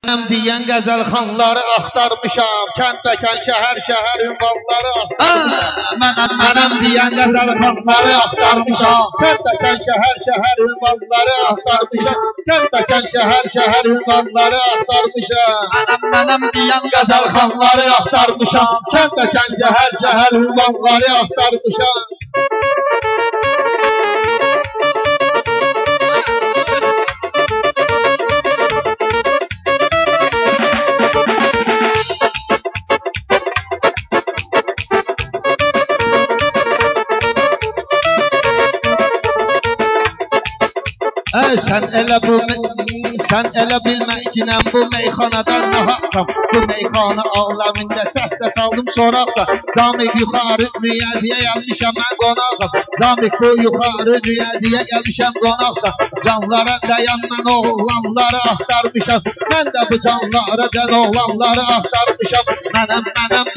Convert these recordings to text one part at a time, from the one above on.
Diyen qəzəlxanları axtarmışam, kənd-bəkən, şəhər-şəhər ünvanları axtarmışam. Mənəm deyən qəzəlxanları axtarmışam, kənd-bəkən, şəhər-şəhər ünvanları axtarmışam. Kənd-bəkən, şəhər-şəhər ünvanları axtarmışam. Mənəm deyən qəzəlxanları axtarmışam, kənd-bəkən, şəhər-şəhər ünvanları axtarmışam. Sen elə bilməklə bu meyxanadan nə haqqam. Bu meyxana aləmində səslə çaldım soraqsa. Zamik yuxarı rüyəziyə gəlmişəm mən qonaqam. Zamik bu yuxarı rüyəziyə gəlmişəm qonaqsa. Canlara dayan mən oğlanları axtarmışam. Mən də bu canlara dən oğlanları axtarmışam. Mənəm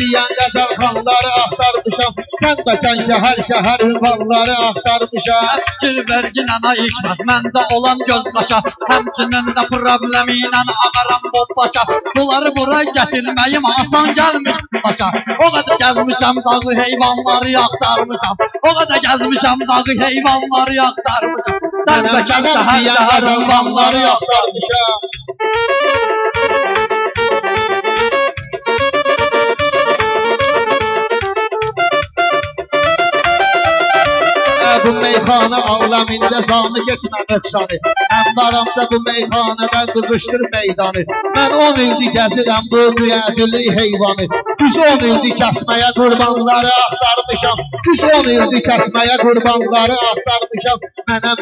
deyən qəzəlxanları axtarmışam. Kənd-bəkən, şəhər-şəhər ünvanları axtarmışam. Fikir verginə Hikmət, məndə olan gözdaşa, həmçinin də problemi ilə ağaram bu başa. Bunları bura gətirməyim asan gəlmir başa. O qədər gəzmişəm dağı heyvanları axtarmışam. O qədər gəzmişəm dağı heyvanları axtarmışam. Kənd-bəkən, şəhər-şəhər ünvanları axtarmışam. Bu meyxana aləmində zamik etmə nöqsanı. Mən varamsa bu meyxanada qızışdır meydanı. Mən 10 ildir gəzirəm bu düyədili heyvanı. Düz 10 ildir kəsməyə qurbanları axtarmışam. Düz 10 ildir kəsməyə qurbanları axtarmışam. Mənəm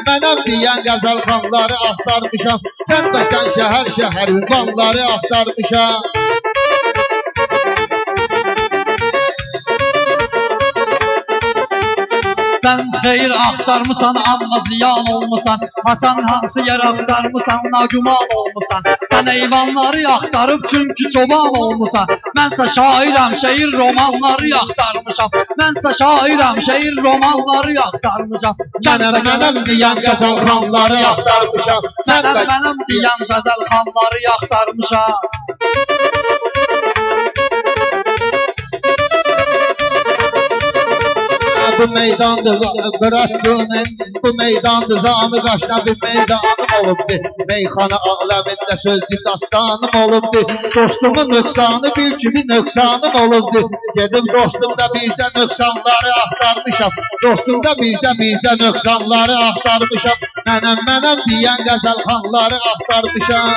deyən qəzəlxanları axtarmışam. Kənd-bəkən, şəhər-şəhər ünvanları axtarmışam. Sən xeyir axtarmısan, amma ziyan olmusan. Hasan hansı yer axtarmısan, nagüman olmusan. Sən heyvanları axtarıb çünki çoban olmusan. Mənsə şairəm, şeir romanları axtarmışam. Mənsə şairəm, şeir romanları axtarmışam. Mənəm deyən qəzəlxanları axtarmışam. Mənəm deyən qəzəlxanları axtarmışam. Bu meydandır bıraktığının, bu meydandır zamı qaşdan bir meydanım olubdu. Meyxana aləmində sözlü dastanım olubdu. Dostumun nöqsanı bil kimi nöqsanım olubdu. Gedim dostumda birdə nöqsanları axtarmışam. Dostumda birdə nöqsanları axtarmışam. Mənəm deyən qəzəlxanları axtarmışam.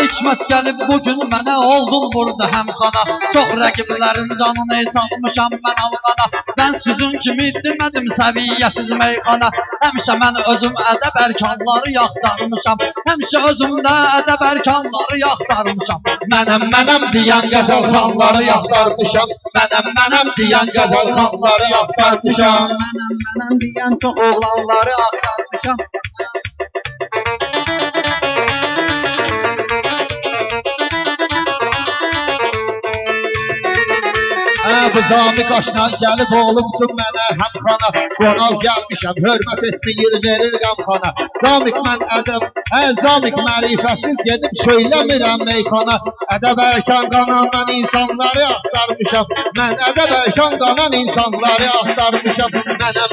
Hikmət gəlib bugün mənə oldun burada həmxana. Çox rəqiblərin canını salmışam mən alqana. Mən sizin kimi demədim səviyyəsiz meyxana. Həmişə mən özüm ədəb ərkanları yaxtarmışam. Həmişə özümdə ədəb ərkanları yaxtarmışam. Mənəm deyən qəzəlxanları yaxtarmışam. Mənəm deyən qəzəlxanları yaxtarmışam. Mənəm deyən çox oğlanları axtarmışam. Bu zami qaşına gəlib olubdu mənə həmxana. Qonaq gəlmişəm, hörmət etmir, verir qəmxana. Zamik mən ədəb, zamik mərifəsiz gedib söyləmirəm meyxana. Ədəb ərkan qanan insanları axtarmışam. Mən ədəb ərkan qanan insanları axtarmışam.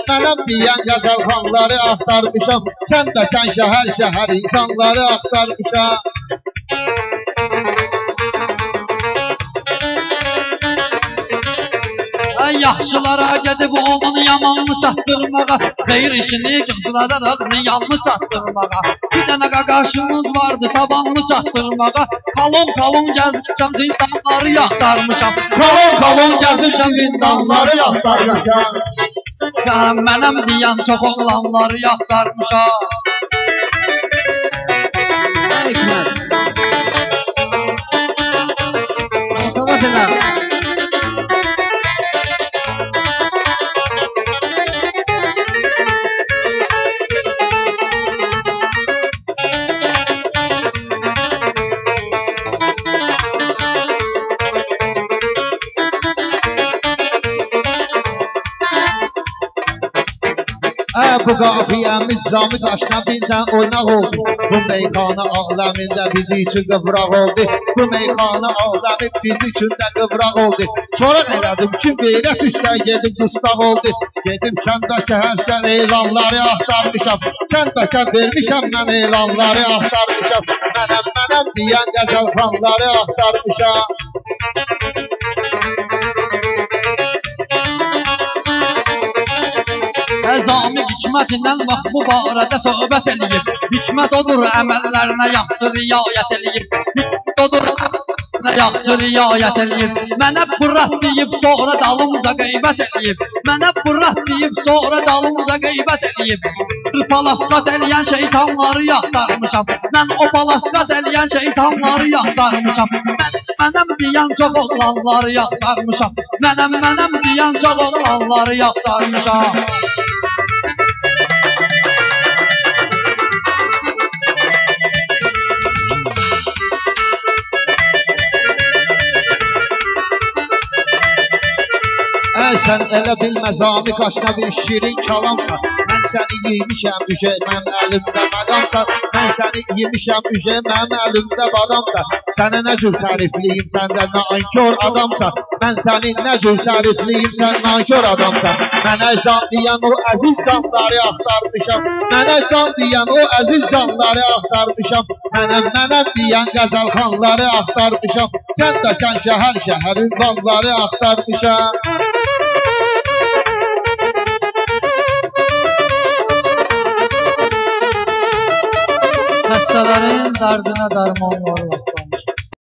Mənəm deyən qəzəlxanları axtarmışam. Kənd-bəkən, şəhər-şəhər insanları axtarmışam. Yaxşılara gedib onun yamanını çatdırmağa, xeyir işini qızladaraq ziyanını çatdırmağa. Bir dənə qaqaşımız vardı tabanını çatdırmağa. Kalon gəzmişəm zindanları yaxtarmışam. Kalon gəzmişəm zindanları yaxtarmışam. Mənəm deyən çox oğlanları yaxtarmışam. Hikmət Bu qafiyəmiz Zami daşına birdən oynaq oldu. Bu meyxana aləmində bizi üçün qıvraq oldu. Bu meyxana aləmi bizi üçün də qıvraq oldu. Sonra elədim ki, qeyrət üstə gedim dustaq oldu. Gedim kəndəki hər şər elanları axtarmışam. Kənd-bəkən vermişəm mən elanları axtarmışam. Mənəm deyən qəzəlxanları axtarmışam. Zami hikmətindən bax bu barədə söhbət eləyib. Hikmət odur əməllərinə yaxşı riayət eləyib. Hikmət odur əməllərinə yaxşı riayət eləyib. Mənə bırat deyib sonra dalımca qeybət eləyib. Mənə bırat deyib sonra dalımca qeybət eləyib. Bir palasqat eləyən şeytanları yaxtarmışam. Mən o palasqat eləyən şeytanları yaxtarmışam. Mənəm deyən çox oğlanları yaxtarmışam. Mənəm deyən çox oğlanları yaxtarmışam. Sən elə bilmə Zami qaşına bir şirin kalamsan. Mən səni yemişəm ücə, mənim əlimdə madamsan. Mən səni yemişəm ücə, mənim əlimdə badamsan. Sənə nə cür tərifliyim, sən də nankör adamsan. Mən səni nə cür tərifliyim, sən nankör adamsan. Mənə can deyən o əziz canları axtarmışam. Mənə can deyən o əziz canları axtarmışam. Mənəm deyən qəzəlxanları axtarmışam. Kənd-bəkən şəhər-şəhərin vanları axtarmışam. Xəstələrin dərdinə dərman var.